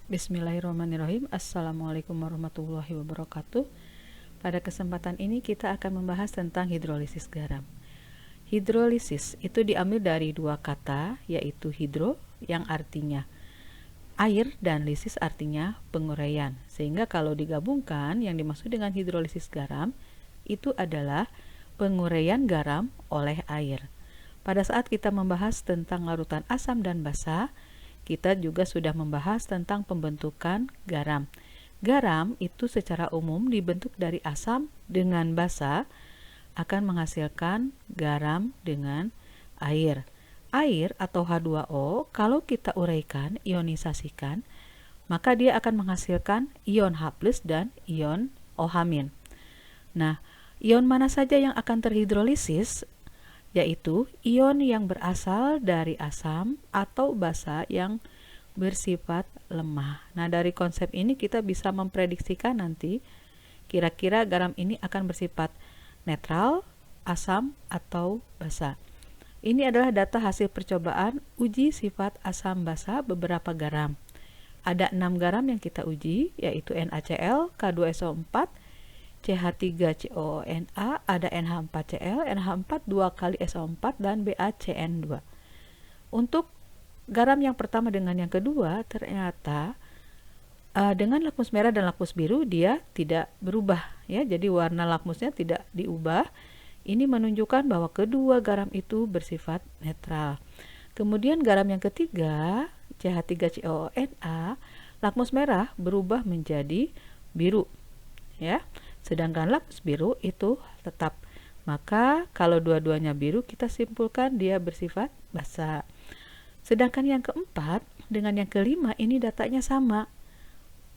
Bismillahirrahmanirrahim. Assalamualaikum warahmatullahi wabarakatuh. Pada kesempatan ini kita akan membahas tentang hidrolisis garam. Hidrolisis itu diambil dari dua kata, yaitu hidro yang artinya air dan lisis artinya penguraian. Sehingga kalau digabungkan, yang dimaksud dengan hidrolisis garam itu adalah penguraian garam oleh air. Pada saat kita membahas tentang larutan asam dan basa, kita juga sudah membahas tentang pembentukan garam. Garam itu secara umum dibentuk dari asam dengan basa akan menghasilkan garam dengan air. Air atau H2O kalau kita uraikan, ionisasikan, maka dia akan menghasilkan ion H+ dan ion OH-. Nah, ion mana saja yang akan terhidrolisis? Yaitu ion yang berasal dari asam atau basa yang bersifat lemah. Nah, dari konsep ini kita bisa memprediksikan nanti kira-kira garam ini akan bersifat netral, asam, atau basa. Ini adalah data hasil percobaan uji sifat asam basa beberapa garam. Ada 6 garam yang kita uji, yaitu NaCl, K2SO4, CH3COONA, ada NH4Cl, NH4 2 kali SO4, dan BaCN2. Untuk garam yang pertama dengan yang kedua, ternyata dengan lakmus merah dan lakmus biru dia tidak berubah, ya. Jadi warna lakmusnya tidak diubah. Ini menunjukkan bahwa kedua garam itu bersifat netral. Kemudian garam yang ketiga, CH3COONA, lakmus merah berubah menjadi biru, ya. Sedangkan lakmus biru itu tetap. Maka kalau dua-duanya biru, kita simpulkan dia bersifat basa. Sedangkan yang keempat dengan yang kelima ini datanya sama.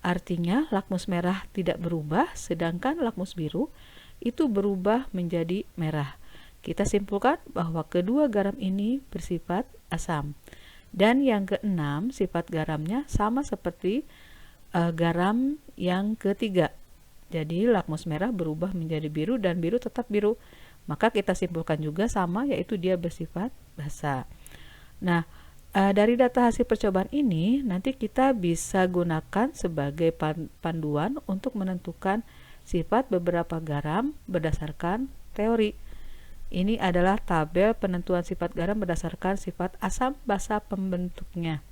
Artinya lakmus merah tidak berubah, sedangkan lakmus biru itu berubah menjadi merah. Kita simpulkan bahwa kedua garam ini bersifat asam. Dan yang keenam, sifat garamnya sama seperti garam yang ketiga. Jadi lakmus merah berubah menjadi biru dan biru tetap biru. Maka kita simpulkan juga sama, yaitu dia bersifat basa. Nah, dari data hasil percobaan ini nanti kita bisa gunakan sebagai panduan untuk menentukan sifat beberapa garam berdasarkan teori. Ini adalah tabel penentuan sifat garam berdasarkan sifat asam basa pembentuknya.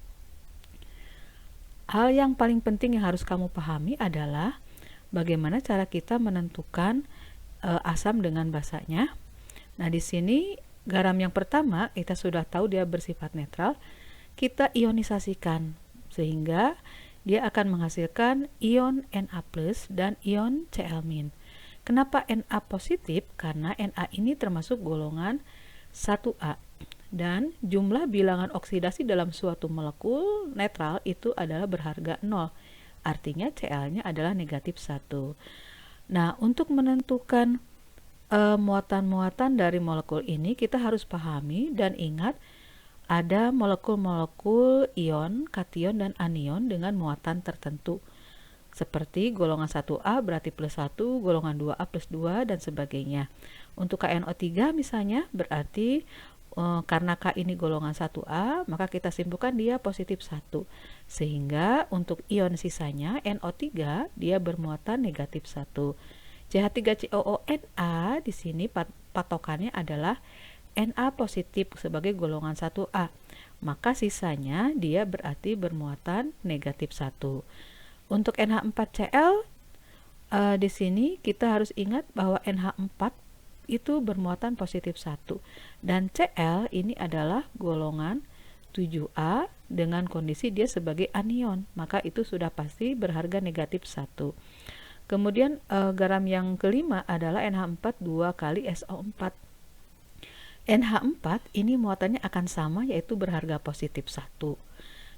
Hal yang paling penting yang harus kamu pahami adalah bagaimana cara kita menentukan asam dengan basanya. Nah, di sini garam yang pertama kita sudah tahu dia bersifat netral. Kita ionisasikan sehingga dia akan menghasilkan ion Na+ dan ion Cl-. Kenapa Na positif? Karena Na ini termasuk golongan 1A. Dan jumlah bilangan oksidasi dalam suatu molekul netral itu adalah berharga 0. Artinya Cl-nya adalah negatif 1. Nah, untuk menentukan muatan-muatan dari molekul ini kita harus pahami dan ingat ada molekul-molekul ion, kation, dan anion dengan muatan tertentu. Seperti golongan 1A berarti plus 1, golongan 2A plus 2, dan sebagainya. Untuk KNO3 misalnya berarti karena K ini golongan 1A, maka kita simpulkan dia positif 1. Sehingga untuk ion sisanya NO3 dia bermuatan negatif 1. CH3COONA di sini patokannya adalah Na positif sebagai golongan 1A. Maka sisanya dia berarti bermuatan negatif 1. Untuk NH4Cl di sini kita harus ingat bahwa NH4 itu bermuatan positif 1 dan Cl ini adalah golongan 7A dengan kondisi dia sebagai anion, maka itu sudah pasti berharga negatif 1. Kemudian garam yang kelima adalah NH4 2 kali SO4. NH4 ini muatannya akan sama, yaitu berharga positif 1.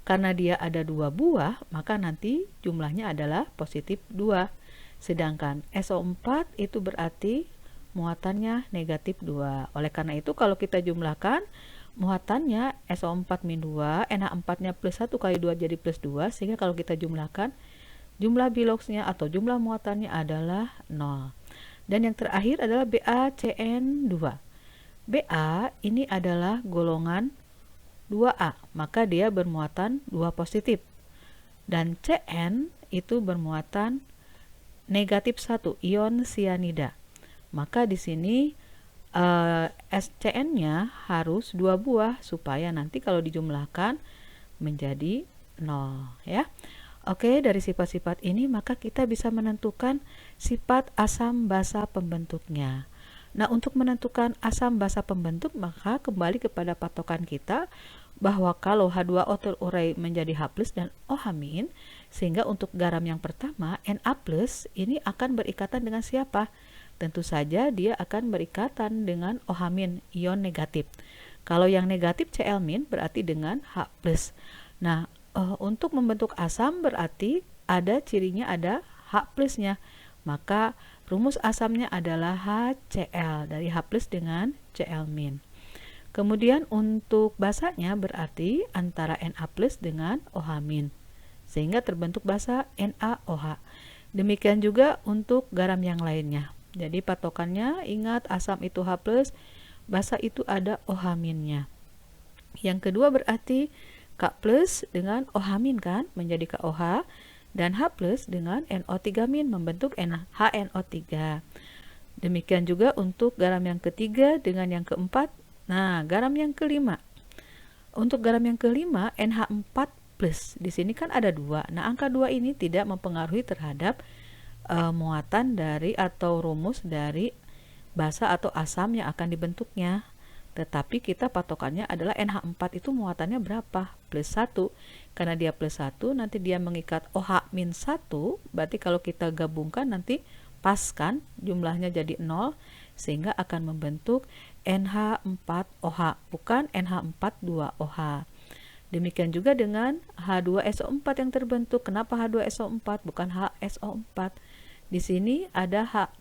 Karena dia ada 2 buah, maka nanti jumlahnya adalah positif 2. Sedangkan SO4 itu berarti muatannya negatif 2. Oleh karena itu kalau kita jumlahkan muatannya SO4-2, NH4-nya plus 1 kali 2 jadi plus 2, sehingga kalau kita jumlahkan jumlah biloxnya atau jumlah muatannya adalah 0. Dan yang terakhir adalah BaCN2. Ba ini adalah golongan 2A, maka dia bermuatan 2 positif. dan Cn itu bermuatan negatif 1, ion sianida. Maka di sini SCN-nya harus 2 buah supaya nanti kalau dijumlahkan menjadi 0 ya. Oke, dari sifat-sifat ini maka kita bisa menentukan sifat asam basa pembentuknya. Nah, untuk menentukan asam basa pembentuk maka kembali kepada patokan kita bahwa kalau H2O terurai menjadi H+ dan OH-, sehingga untuk garam yang pertama Na+ ini akan berikatan dengan siapa? Tentu saja dia akan berikatan dengan OH-, ion negatif. Kalau yang negatif Cl- berarti dengan H+. Nah, untuk membentuk asam berarti ada cirinya ada H+-nya. Maka rumus asamnya adalah HCl, dari H+ dengan Cl-. Kemudian untuk basanya berarti antara Na+ dengan OH-, sehingga terbentuk basa NaOH. Demikian juga untuk garam yang lainnya. Jadi patokannya ingat asam itu H+, basa itu ada OH-nya. Yang kedua berarti K+ dengan OH- kan menjadi KOH, dan H+ dengan NO3- membentuk HNO3. Demikian juga untuk garam yang ketiga dengan yang keempat. Nah, garam yang kelima. Untuk garam yang kelima NH4+. Di sini kan ada 2. Nah, angka 2 ini tidak mempengaruhi terhadap muatan dari atau rumus dari basa atau asam yang akan dibentuknya. Tetapi kita patokannya adalah NH4 itu muatannya berapa? +1. Karena dia +1, nanti dia mengikat OH-1, berarti kalau kita gabungkan nanti pas kan jumlahnya jadi 0, sehingga akan membentuk NH4OH, bukan NH42OH. Demikian juga dengan H2SO4 yang terbentuk. Kenapa H2SO4 bukan HSO4? Di sini ada H+.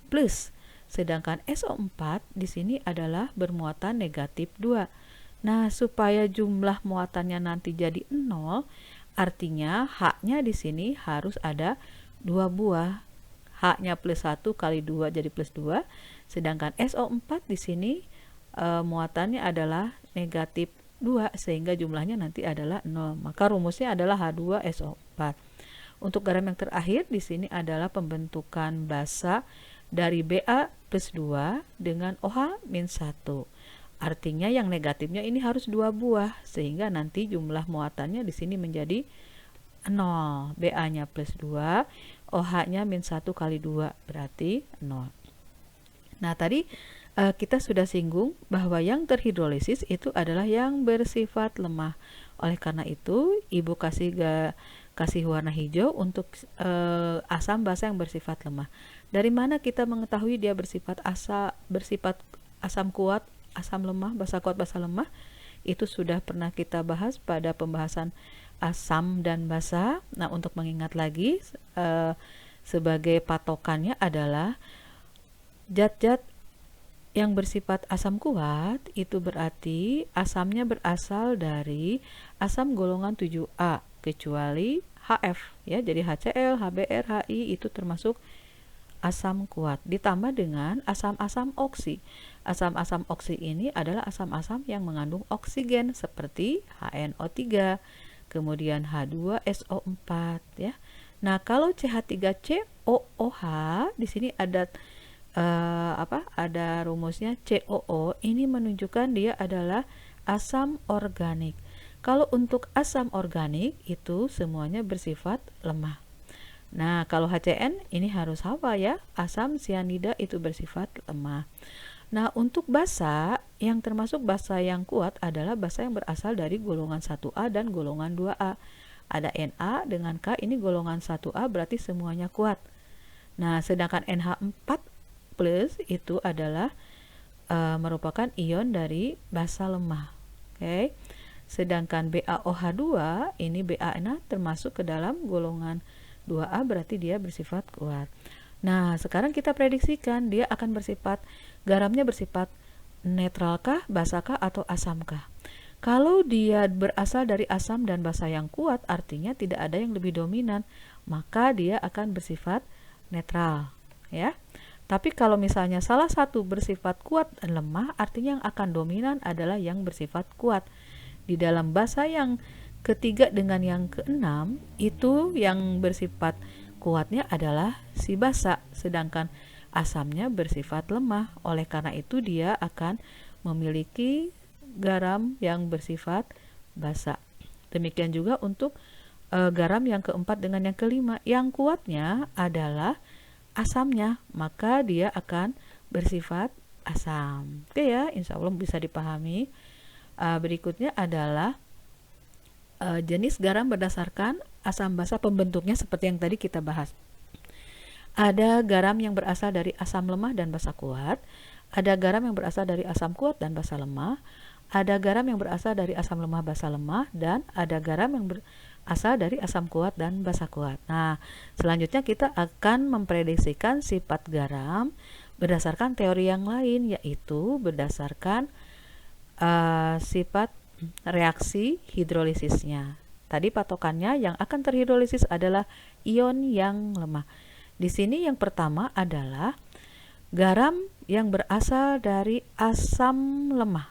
Sedangkan SO4 di sini adalah bermuatan negatif 2. Nah, supaya jumlah muatannya nanti jadi 0, artinya H-nya di sini harus ada 2 buah. H-nya +1 kali 2 jadi +2. Sedangkan SO4 di sini muatannya adalah negatif 2, sehingga jumlahnya nanti adalah 0. Maka rumusnya adalah H2SO4. Untuk garam yang terakhir di sini adalah pembentukan basa dari Ba+2 dengan OH-1. Artinya yang negatifnya ini harus 2 buah, sehingga nanti jumlah muatannya di sini menjadi 0. Ba-nya +2, OH-nya -1 kali 2 berarti 0. Nah, tadi kita sudah singgung bahwa yang terhidrolisis itu adalah yang bersifat lemah. Oleh karena itu, Ibu kasih warna hijau untuk asam basa yang bersifat lemah. Dari mana kita mengetahui dia bersifat asam kuat, asam lemah, basa kuat, basa lemah? Itu sudah pernah kita bahas pada pembahasan asam dan basa. Nah, untuk mengingat lagi, sebagai patokannya adalah zat-zat yang bersifat asam kuat itu berarti asamnya berasal dari asam golongan 7A kecuali HF ya. Jadi HCl, HBr, HI itu termasuk asam kuat. Ditambah dengan asam-asam oksi. Asam-asam oksi ini adalah asam-asam yang mengandung oksigen seperti HNO3, kemudian H2SO4 ya. Nah, kalau CH3COOH di sini ada ada rumusnya COO, ini menunjukkan dia adalah asam organik. Kalau untuk asam organik itu semuanya bersifat lemah. Nah, kalau HCN ini harus hafal ya, asam sianida itu bersifat lemah. Nah, untuk basa yang termasuk basa yang kuat adalah basa yang berasal dari golongan 1A dan golongan 2A. Ada Na dengan K, ini golongan 1A berarti semuanya kuat. Nah, sedangkan NH4 plus itu adalah merupakan ion dari basa lemah. Oke. Sedangkan BaOH2 ini Ba termasuk ke dalam golongan 2A berarti dia bersifat kuat. Nah, sekarang kita prediksikan dia akan garamnya bersifat netralkah, basakah, atau asamkah? Kalau dia berasal dari asam dan basa yang kuat, artinya tidak ada yang lebih dominan, maka dia akan bersifat netral, ya. Tapi kalau misalnya salah satu bersifat kuat dan lemah, artinya yang akan dominan adalah yang bersifat kuat. Di dalam basa yang ketiga dengan yang keenam itu yang bersifat kuatnya adalah si basa, sedangkan asamnya bersifat lemah. Oleh karena itu dia akan memiliki garam yang bersifat basa. Demikian juga untuk garam yang keempat dengan yang kelima. Yang kuatnya adalah asamnya, maka dia akan bersifat asam. Oke ya, insya Allah bisa dipahami. Berikutnya adalah jenis garam berdasarkan asam basa pembentuknya seperti yang tadi kita bahas. Ada garam yang berasal dari asam lemah dan basa kuat, ada garam yang berasal dari asam kuat dan basa lemah, ada garam yang berasal dari asam lemah basa lemah, dan ada garam yang berasal dari asam kuat dan basa kuat. Nah, selanjutnya kita akan memprediksikan sifat garam berdasarkan teori yang lain, yaitu berdasarkan sifat reaksi hidrolisisnya. Tadi patokannya yang akan terhidrolisis adalah ion yang lemah. Di sini yang pertama adalah garam yang berasal dari asam lemah.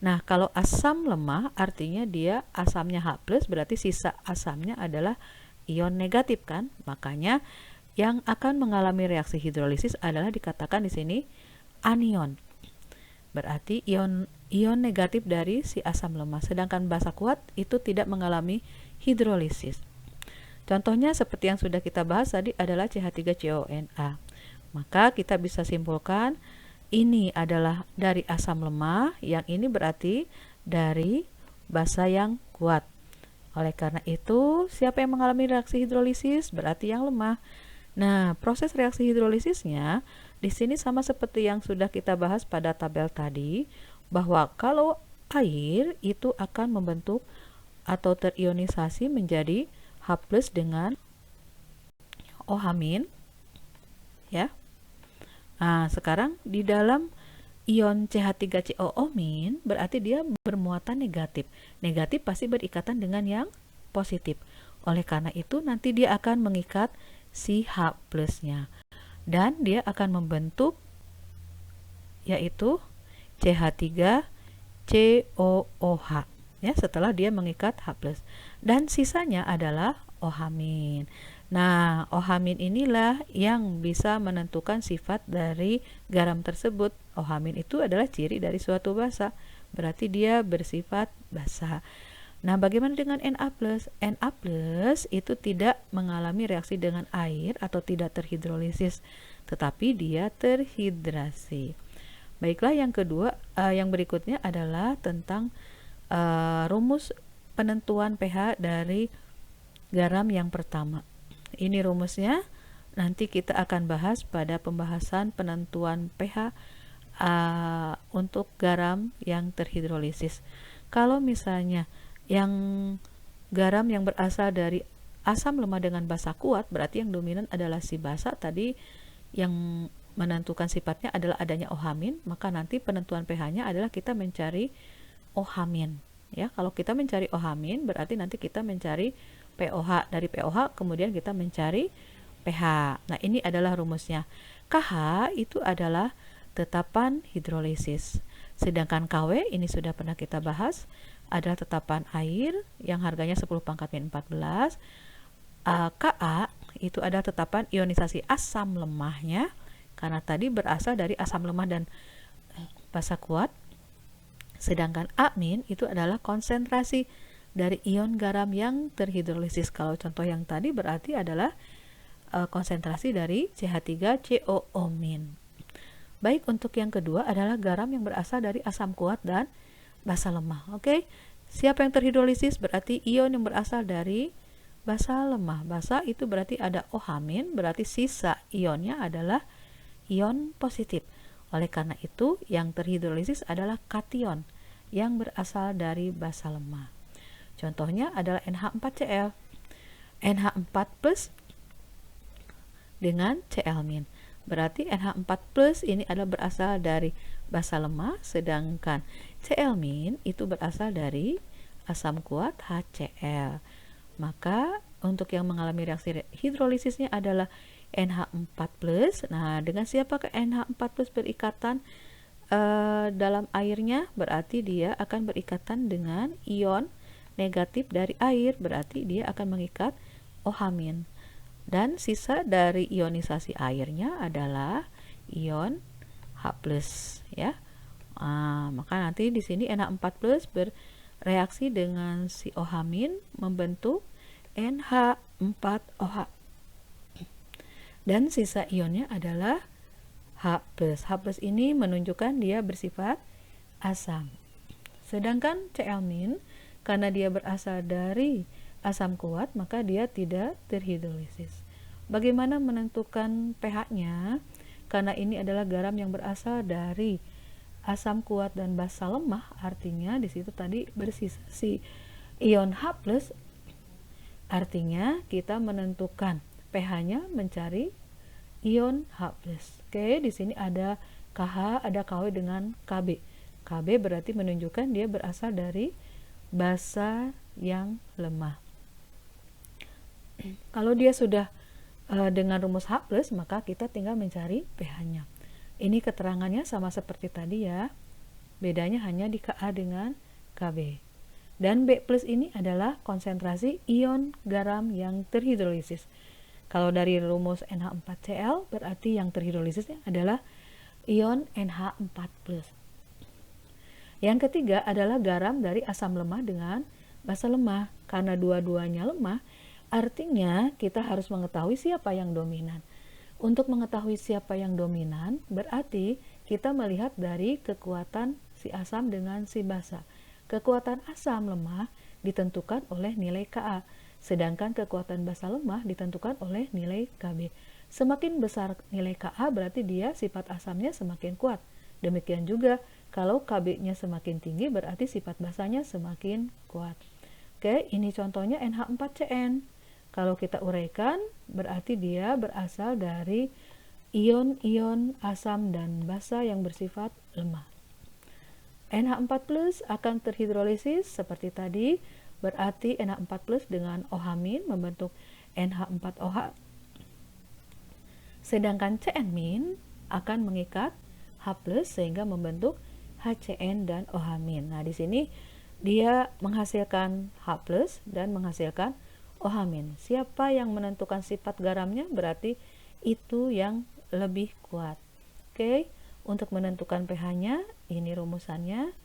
Nah, kalau asam lemah artinya dia asamnya H+, berarti sisa asamnya adalah ion negatif kan? Makanya yang akan mengalami reaksi hidrolisis adalah dikatakan di sini anion. Berarti ion negatif dari si asam lemah, sedangkan basa kuat itu tidak mengalami hidrolisis. Contohnya seperti yang sudah kita bahas tadi adalah CH3CONA. Maka kita bisa simpulkan ini adalah dari asam lemah, yang ini berarti dari basa yang kuat. Oleh karena itu, siapa yang mengalami reaksi hidrolisis berarti yang lemah. Nah, proses reaksi hidrolisisnya di sini sama seperti yang sudah kita bahas pada tabel tadi, bahwa kalau air itu akan membentuk atau terionisasi menjadi H+ dengan OH- ya. Nah, sekarang di dalam ion CH3COO- berarti dia bermuatan negatif. Negatif pasti berikatan dengan yang positif. Oleh karena itu nanti dia akan mengikat si H+-nya. Dan dia akan membentuk yaitu CH3COOH ya, setelah dia mengikat H+. Dan sisanya adalah OH-. Nah, OH- inilah yang bisa menentukan sifat dari garam tersebut. OH- itu adalah ciri dari suatu basa, berarti dia bersifat basa. Nah, bagaimana dengan Na+? Na+ itu tidak mengalami reaksi dengan air atau tidak terhidrolisis, tetapi dia terhidrasi. Baiklah, yang kedua, yang berikutnya adalah tentang rumus penentuan pH dari garam yang pertama. Ini rumusnya nanti kita akan bahas pada pembahasan penentuan pH untuk garam yang terhidrolisis. Kalau misalnya yang garam yang berasal dari asam lemah dengan basa kuat, berarti yang dominan adalah si basa tadi, yang menentukan sifatnya adalah adanya OH-, maka nanti penentuan pH-nya adalah kita mencari OH-. Ya, kalau kita mencari OH- berarti nanti kita mencari pOH, dari pOH kemudian kita mencari pH. Nah, ini adalah rumusnya. KH itu adalah tetapan hidrolisis. Sedangkan KW ini sudah pernah kita bahas, adalah tetapan air yang harganya 10⁻14. Ka itu adalah tetapan ionisasi asam lemahnya, karena tadi berasal dari asam lemah dan basa kuat. Sedangkan A- itu adalah konsentrasi dari ion garam yang terhidrolisis. Kalau contoh yang tadi berarti adalah konsentrasi dari CH3COO-. Baik, untuk yang kedua adalah garam yang berasal dari asam kuat dan basa lemah. Oke, siapa yang terhidrolisis? Berarti ion yang berasal dari basa lemah. Basa itu berarti ada OH-, berarti sisa ionnya adalah ion positif. Oleh karena itu, yang terhidrolisis adalah kation yang berasal dari basa lemah. Contohnya adalah NH4Cl. NH4+ dengan Cl-. Berarti NH4+ ini adalah berasal dari basa lemah, sedangkan Cl- itu berasal dari asam kuat HCl. Maka untuk yang mengalami reaksi hidrolisisnya adalah NH4+. Nah, dengan siapakah NH4+ berikatan dalam airnya? Berarti dia akan berikatan dengan ion negatif dari air, berarti dia akan mengikat OH-. Dan sisa dari ionisasi airnya adalah ion H+, ya. Maka nanti di sini NH4+ bereaksi dengan si OH- membentuk NH4OH. Dan sisa ionnya adalah H+. H+ ini menunjukkan dia bersifat asam. Sedangkan Cl- karena dia berasal dari asam kuat, maka dia tidak terhidrolisis. Bagaimana menentukan pH-nya? Karena ini adalah garam yang berasal dari asam kuat dan basa lemah, artinya di situ tadi bersisa si ion H+, artinya kita menentukan pH-nya mencari ion H+. Oke, di sini ada KH, ada KW dengan KB. KB berarti menunjukkan dia berasal dari basa yang lemah. Kalau dia sudah dengan rumus H+, maka kita tinggal mencari pH-nya. Ini keterangannya sama seperti tadi ya. Bedanya hanya di Ka dengan Kb. Dan B+ ini adalah konsentrasi ion garam yang terhidrolisis. Kalau dari rumus NH4Cl berarti yang terhidrolisisnya adalah ion NH4+. Yang ketiga adalah garam dari asam lemah dengan basa lemah. Karena dua-duanya lemah, artinya kita harus mengetahui siapa yang dominan. Untuk mengetahui siapa yang dominan, berarti kita melihat dari kekuatan si asam dengan si basa. Kekuatan asam lemah ditentukan oleh nilai Ka, sedangkan kekuatan basa lemah ditentukan oleh nilai Kb. Semakin besar nilai Ka, berarti dia sifat asamnya semakin kuat. Demikian juga kalau Kb-nya semakin tinggi, berarti sifat basanya semakin kuat. Oke, ini contohnya NH4Cn. Kalau kita uraikan, berarti dia berasal dari ion-ion asam dan basa yang bersifat lemah. NH4+ akan terhidrolisis seperti tadi, berarti NH4+ dengan OH- membentuk NH4OH. Sedangkan Cn- akan mengikat H+ sehingga membentuk HCN dan OH-. Nah, di sini dia menghasilkan H+ dan menghasilkan OH-. Siapa yang menentukan sifat garamnya? Berarti itu yang lebih kuat. Oke, untuk menentukan pH-nya, ini rumusannya,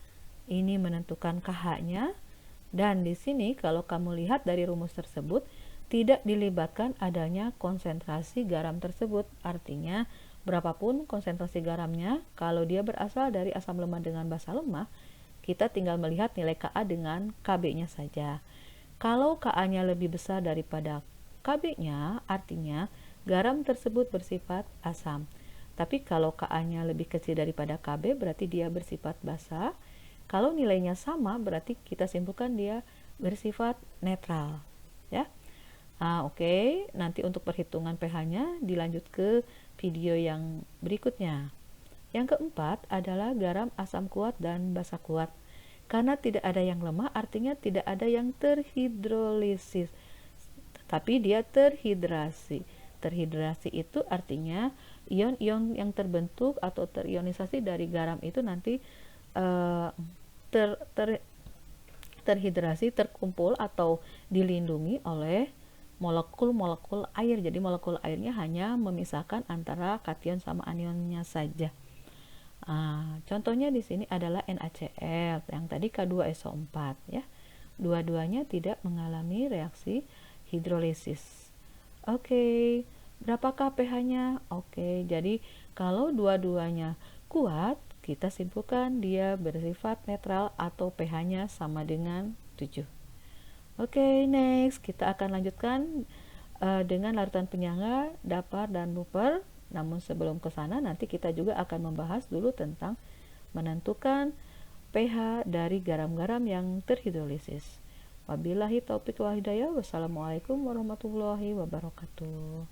ini menentukan KH-nya, dan di sini kalau kamu lihat dari rumus tersebut, tidak dilibatkan adanya konsentrasi garam tersebut. Artinya, berapapun konsentrasi garamnya, kalau dia berasal dari asam lemah dengan basa lemah, kita tinggal melihat nilai Ka dengan Kb-nya saja. Kalau Ka-nya lebih besar daripada Kb-nya, artinya garam tersebut bersifat asam. Tapi kalau Ka-nya lebih kecil daripada Kb, berarti dia bersifat basa. Kalau nilainya sama, berarti kita simpulkan dia bersifat netral. Ya. Oke. Nanti untuk perhitungan pH-nya dilanjut ke video yang berikutnya. Yang keempat adalah garam asam kuat dan basa kuat. Karena tidak ada yang lemah, artinya tidak ada yang terhidrolisis, tapi dia terhidrasi. Terhidrasi itu artinya ion-ion yang terbentuk atau terionisasi dari garam itu nanti terhidrasi, terkumpul atau dilindungi oleh molekul-molekul air. Jadi molekul airnya hanya memisahkan antara kation sama anionnya saja. Contohnya di sini adalah NaCl, yang tadi K2SO4 ya. Dua-duanya tidak mengalami reaksi hidrolisis. Oke, berapakah pH-nya? Oke, jadi kalau dua-duanya kuat, kita simpulkan dia bersifat netral atau pH-nya sama dengan 7. Oke, next kita akan lanjutkan dengan larutan penyangga, dapar dan buper. Namun sebelum ke sana, nanti kita juga akan membahas dulu tentang menentukan pH dari garam-garam yang terhidrolisis. Wabillahi taufiq wal hidayah. Wassalamualaikum warahmatullahi wabarakatuh.